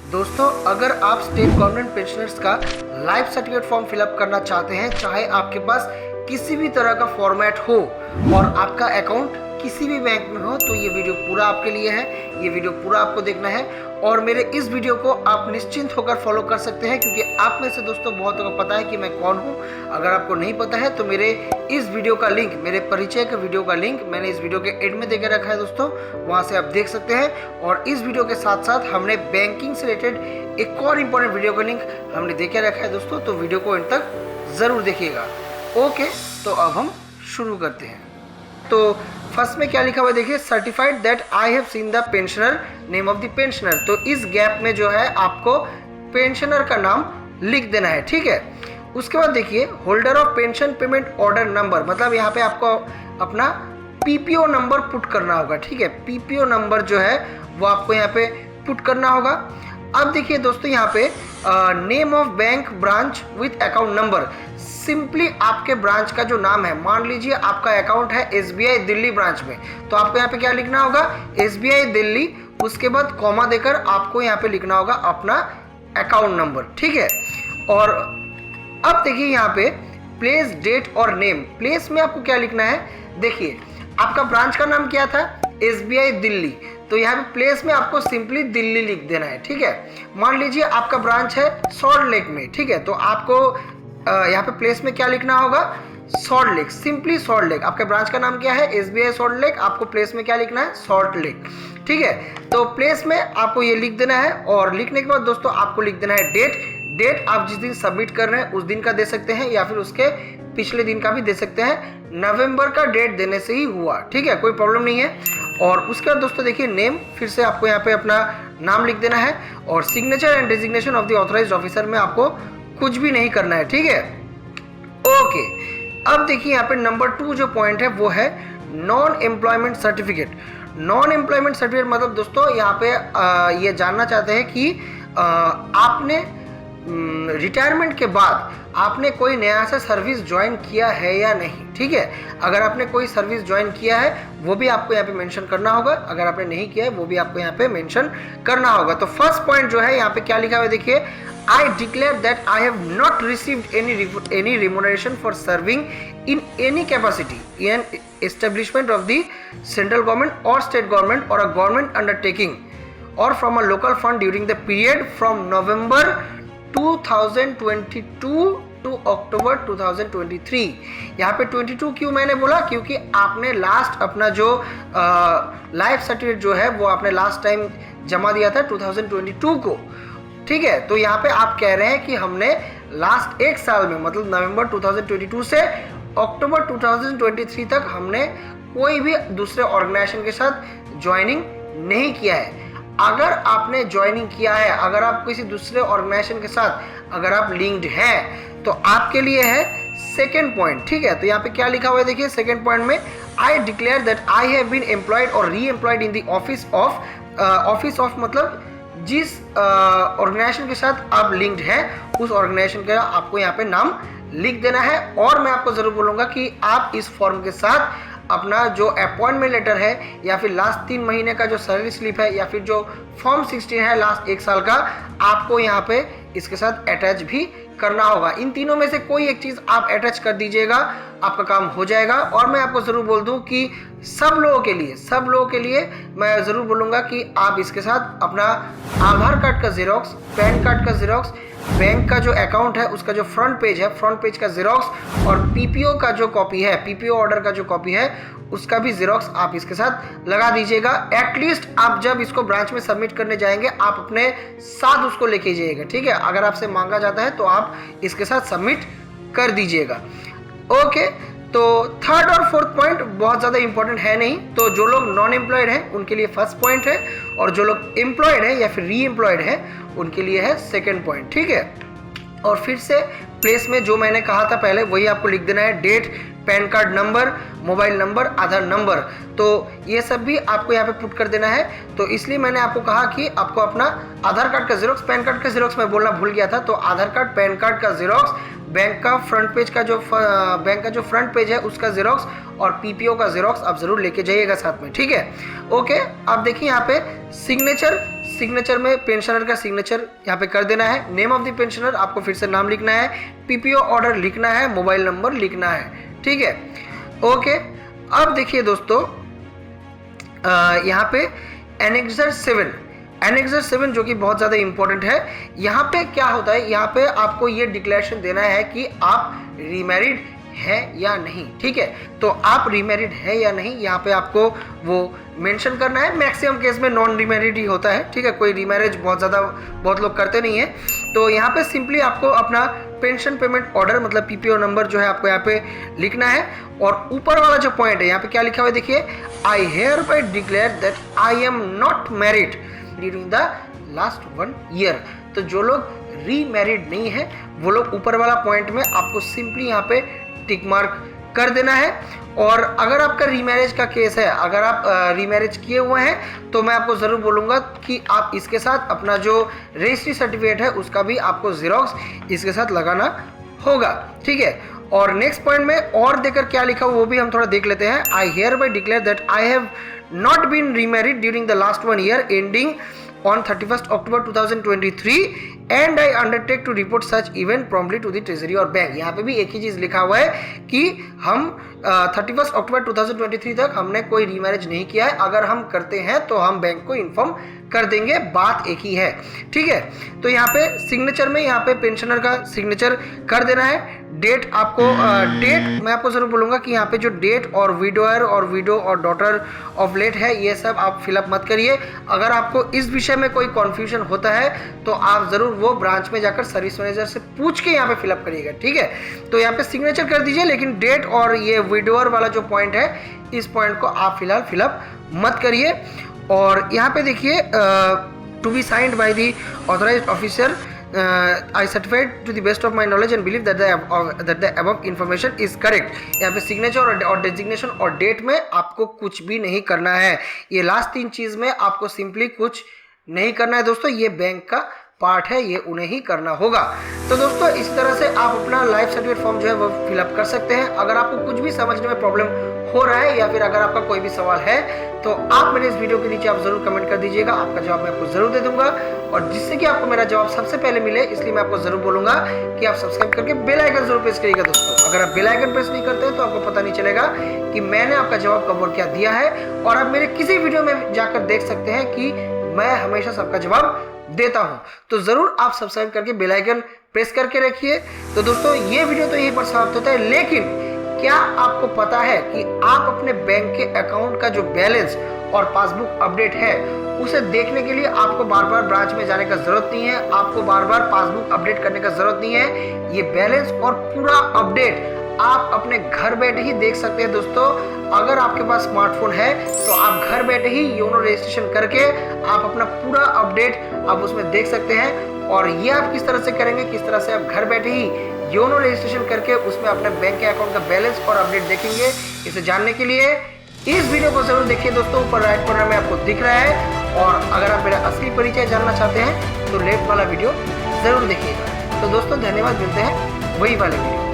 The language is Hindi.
दोस्तों, अगर आप स्टेट गवर्नमेंट पेंशनर्स का लाइफ सर्टिफिकेट फॉर्म फिलअप करना चाहते हैं, चाहे आपके पास किसी भी तरह का फॉर्मेट हो और आपका अकाउंट किसी भी बैंक में हो, तो ये वीडियो पूरा आपके लिए है। ये वीडियो पूरा आपको देखना है और मेरे इस वीडियो को आप निश्चिंत होकर फॉलो कर सकते हैं, क्योंकि आप में से दोस्तों बहुत को पता है कि मैं कौन हूँ। अगर आपको नहीं पता है तो मेरे इस वीडियो का लिंक, मेरे परिचय के वीडियो का लिंक मैंने इस वीडियो के एंड में देकर रखा है दोस्तों, वहाँ से आप देख सकते हैं। और इस वीडियो के साथ साथ हमने बैंकिंग से रिलेटेड एक और इम्पोर्टेंट वीडियो का लिंक हमने देकर रखा है दोस्तों, तो वीडियो को एंड तक ज़रूर देखिएगा। ओके, तो अब हम शुरू करते हैं। तो फर्स्ट में क्या लिखा हुआ है देखिए, certified that I have seen the pensioner, name of the pensioner. तो इस गैप में जो है आपको पेंशनर का नाम लिख देना है, ठीक है। उसके बाद देखिए, holder of pension payment order number, मतलब यहाँ पे आपको अपना पीपीओ नंबर पुट करना होगा, ठीक है। पीपीओ नंबर जो है वो आपको यहाँ पे पुट करना होगा। अब देखिए दोस्तों, यहाँ पे name of bank branch with account number, simply आपके ब्रांच का जो नाम है, मान लीजिए आपका अकाउंट है एसबीआई दिल्ली ब्रांच में, तो आपको यहाँ पे क्या लिखना होगा, एसबीआई दिल्ली, उसके बाद कॉमा देकर आपको यहाँ पे लिखना होगा अपना अकाउंट नंबर, ठीक है। और अब देखिए यहाँ पे प्लेस, डेट और नेम। प्लेस में आपको क्या लिखना है, देखिए आपका ब्रांच का नाम क्या था, एसबीआई दिल्ली, तो यहाँ पे प्लेस में आपको सिंपली दिल्ली लिख देना है, ठीक है। मान लीजिए आपका ब्रांच है सॉल्ट लेक में, ठीक है, तो आपको यहाँ पे प्लेस में क्या लिखना होगा, salt lake, simply salt lake. आपके ब्रांच का नाम क्या है, एसबीआई सॉल्ट लेक, आपको प्लेस में क्या लिखना है, सॉल्ट लेक, ठीक है। तो प्लेस में आपको ये लिख देना है और लिखने के बाद दोस्तों आपको लिख देना है डेट। डेट आप जिस दिन सबमिट कर रहे हैं उस दिन का दे सकते हैं या फिर उसके पिछले दिन का भी दे सकते हैं। नवंबर का डेट देने से ही हुआ, ठीक है, कोई प्रॉब्लम नहीं है। और उसके बाद दोस्तों देखिए नेम, फिर से आपको यहाँ पे अपना नाम लिख देना है और signature and designation of the authorised officer में आपको कुछ भी नहीं करना है, ठीक है। ओके, अब देखिए यहाँ पे नंबर 2 जो पॉइंट है वो है non employment certificate. Non employment certificate मतलब दोस्तों यहाँ पे ये जानना चाहते हैं कि आपने रिटायरमेंट के बाद आपने कोई नया सा सर्विस ज्वाइन किया है या नहीं, ठीक है। अगर आपने कोई सर्विस ज्वाइन किया है वो भी आपको यहाँ पे मेंशन करना होगा, अगर आपने नहीं किया है वो भी आपको यहाँ पे मेंशन करना होगा। तो फर्स्ट पॉइंट जो है यहाँ पे क्या लिखा हुआ है देखिए, I declare that I have not received any remuneration for serving in any capacity in an establishment of the central government or state government or a government undertaking or from a local fund during the period from November 2022 to October 2023। यहाँ पे 22 क्यों मैंने बोला, क्योंकि आपने लास्ट अपना जो लाइफ सर्टिफिकेट जो है वो आपने लास्ट टाइम जमा दिया था 2022 को, ठीक है। तो यहाँ पे आप कह रहे हैं कि हमने लास्ट एक साल में, मतलब नवंबर 2022 से अक्टूबर 2023 तक हमने कोई भी दूसरे ऑर्गेनाइजेशन के साथ ज्वाइनिंग नहीं किया है। अगर आपने ज्वाइनिंग किया है, अगर आप किसी दूसरे ऑर्गेनाइजेशन के साथ अगर आप लिंक्ड हैं, तो आपके लिए है सेकेंड पॉइंट, ठीक है। तो यहाँ पे क्या लिखा हुआ है देखिए, सेकेंड पॉइंट में I declare that I have been employed और re employed in the office of मतलब जिस ऑर्गेनाइजेशन के साथ आप लिंक्ड हैं उस ऑर्गेनाइजेशन का आपको यहाँ पे नाम लिख देना है। और मैं आपको ज़रूर बोलूँगा कि आप इस फॉर्म के साथ अपना जो अपॉइंटमेंट लेटर है या फिर लास्ट 3 महीने का जो सैलरी स्लिप है या फिर जो फॉर्म 16 है लास्ट 1 साल का, आपको यहाँ पे इसके साथ अटैच भी करना होगा। इन तीनों में से कोई एक चीज़ आप अटैच कर दीजिएगा, आपका काम हो जाएगा। और मैं आपको ज़रूर बोल दूं कि सब लोगों के लिए मैं ज़रूर बोलूँगा कि आप इसके साथ अपना आधार कार्ड का ज़ेरॉक्स, पैन कार्ड का ज़ेरॉक्स, बैंक का जो अकाउंट है उसका जो फ्रंट पेज है, फ्रंट पेज का ज़ेरॉक्स और पीपीओ का जो कॉपी है, पीपीओ ऑर्डर का जो कॉपी है उसका भी ज़ेरॉक्स आप इसके साथ लगा दीजिएगा। एटलीस्ट आप जब इसको ब्रांच में सबमिट करने जाएंगे आप अपने साथ उसको लेके जाइएगा, ठीक है। अगर आपसे मांगा जाता है तो आप इसके साथ सबमिट कर दीजिएगा। ओके, तो थर्ड और फोर्थ पॉइंट बहुत ज़्यादा इंपॉर्टेंट है नहीं, तो जो लोग नॉन एम्प्लॉयड हैं उनके लिए फर्स्ट पॉइंट है और जो लोग एम्प्लॉयड हैं या फिर री एम्प्लॉयड हैं उनके लिए है सेकेंड पॉइंट, ठीक है। और फिर से प्लेस में जो मैंने कहा था पहले वही आपको लिख देना है, date, PAN card number, mobile number, Aadhaar number, तो ये सब भी आपको यहाँ पे पुट कर देना है। तो इसलिए मैंने आपको कहा कि आपको अपना आधार कार्ड का ज़ेरॉक्स, पैन कार्ड का ज़ेरॉक्स मैं बोलना भूल गया था, तो आधार कार्ड, पैन कार्ड का ज़ेरॉक्स, बैंक का फ्रंट पेज है उसका ज़ेरॉक्स और पीपीओ का ज़ेरॉक्स आप ज़रूर लेके जाइएगा साथ में, ठीक है। ओके, अब देखिए यहाँ पे सिग्नेचर में पेंशनर का सिग्नेचर यहाँ पे कर देना है। नेम ऑफ द पेंशनर आपको फिर से नाम लिखना है, पीपीओ ऑर्डर लिखना है, मोबाइल नंबर लिखना है। ठीक है, ओके। अब देखिए दोस्तों, यहाँ पे एनेक्सर 7 जो कि बहुत ज़्यादा इंपॉर्टेंट है। यहाँ पे क्या होता है, यहाँ पे आपको ये डिक्लेरेशन देना है कि आप रीमैरिड है या नहीं। ठीक है, तो आप रीमैरिड है या नहीं यहाँ पे आपको वो मेंशन करना है। मैक्सिमम केस में नॉन रीमैरिड ही होता है। ठीक है, कोई रीमैरिज बहुत लोग करते नहीं है। तो यहाँ पे सिंपली आपको अपना पेंशन पेमेंट ऑर्डर मतलब पीपीओ नंबर जो है आपको यहाँ पे लिखना है। और ऊपर वाला जो पॉइंट है यहाँ पे क्या लिखा हुआ है देखिए, I hereby declare that I am not married during the last 1 year. तो जो लोग रीमैरिड नहीं है वो लोग ऊपर वाला पॉइंट में आपको सिंपली यहाँ पे टिक मार्क कर देना है। और अगर आपका रीमैरिज का केस है, अगर आप रीमैरिज किए हुए हैं तो मैं आपको ज़रूर बोलूँगा कि आप इसके साथ अपना जो रजिस्ट्री सर्टिफिकेट है उसका भी आपको ज़ेरॉक्स इसके साथ लगाना होगा। ठीक है, और नेक्स्ट पॉइंट में और देकर क्या लिखा वो भी हम थोड़ा देख लेते हैं। I hereby declare that I have not been remarried during the last 1 year ending on 31st October 2023 and I undertake to report such event promptly to the treasury और बैंक। यहाँ पे भी एक ही चीज़ लिखा हुआ है कि हम 31 अक्टूबर 2023 तक हमने कोई रीमैरिज नहीं किया है। अगर हम करते हैं तो हम बैंक को इन्फॉर्म कर देंगे, बात एक ही है। ठीक है, तो यहाँ पे सिग्नेचर में यहाँ पे पेंशनर का सिग्नेचर कर देना है। डेट आपको डेट मैं आपको ज़रूर बोलूँगा कि यहाँ पे जो डेट और विडोअर और विडो और डॉटर ऑफ लेट है ये सब आप फिलअप मत करिए। अगर आपको इस विषय में कोई कन्फ्यूजन होता है तो आप ज़रूर वो ब्रांच में जाकर सर्विस मैनेजर से पूछ के यहाँ पे फिलअप करिएगा। ठीक है, तो यहाँ पे सिग्नेचर कर दीजिए, लेकिन डेट और ये विडोअर वाला जो पॉइंट है इस पॉइंट को आप फिलहाल फिलअप मत करिए। और यहाँ पे देखिए, to be signed by the authorised officer I certified to the best of my knowledge and believe that the above information is correct। यहाँ पे सिग्नेचर और डेजिग्नेशन और डेट में आपको कुछ भी नहीं करना है। ये लास्ट 3 चीज़ में आपको सिंपली कुछ नहीं करना है दोस्तों, ये बैंक का पार्ट है, ये उन्हें ही करना होगा। तो दोस्तों इस तरह से आप अपना लाइफ सर्टिफिकेट फॉर्म जो है वो फिलअप कर सकते हैं। अगर आपको कुछ भी समझने में प्रॉब्लम हो रहा है या फिर अगर आपका कोई भी सवाल है तो आप मेरे इस वीडियो के नीचे आप जरूर कमेंट कर दीजिएगा, आपका जवाब मैं आपको जरूर दे दूंगा। और जिससे कि आपको मेरा जवाब सबसे पहले मिले इसलिए मैं आपको जरूर बोलूंगा कि आप सब्सक्राइब करके बेल आइकन जरूर प्रेस करिएगा दोस्तों। अगर आप बेल आइकन प्रेस नहीं करते हैं तो आपको पता नहीं चलेगा कि मैंने आपका जवाब कब और क्या दिया है। और आप मेरे किसी वीडियो में जाकर देख सकते हैं कि मैं हमेशा सबका जवाब देता हूं। तो जरूर आप सब्सक्राइब करके बेल आइकन प्रेस करके रखिए। तो दोस्तों ये वीडियो तो यहीं पर समाप्त होता है, लेकिन क्या आपको पता है कि आप अपने बैंक के अकाउंट का जो बैलेंस और पासबुक अपडेट है उसे देखने के लिए आपको बार बार ब्रांच में जाने का जरूरत नहीं है, आपको बार बार पासबुक अपडेट करने का जरूरत नहीं है। ये बैलेंस और पूरा अपडेट आप अपने घर बैठे ही देख सकते हैं दोस्तों। अगर आपके पास स्मार्टफोन है तो आप घर बैठे ही योनो रजिस्ट्रेशन करके आप अपना पूरा अपडेट आप उसमें देख सकते हैं। और ये आप किस तरह से करेंगे, किस तरह से आप घर बैठे ही योनो रजिस्ट्रेशन करके उसमें अपने बैंक के अकाउंट का बैलेंस और अपडेट देखेंगे, इसे जानने के लिए इस वीडियो को जरूर देखिए दोस्तों। ऊपर राइट कॉर्नर में आपको दिख रहा है। और अगर आप मेरा असली परिचय जानना चाहते हैं तो लेफ्ट वाला वीडियो जरूर देखिएगा। तो दोस्तों धन्यवाद, मिलते हैं वही वाले वीडियो।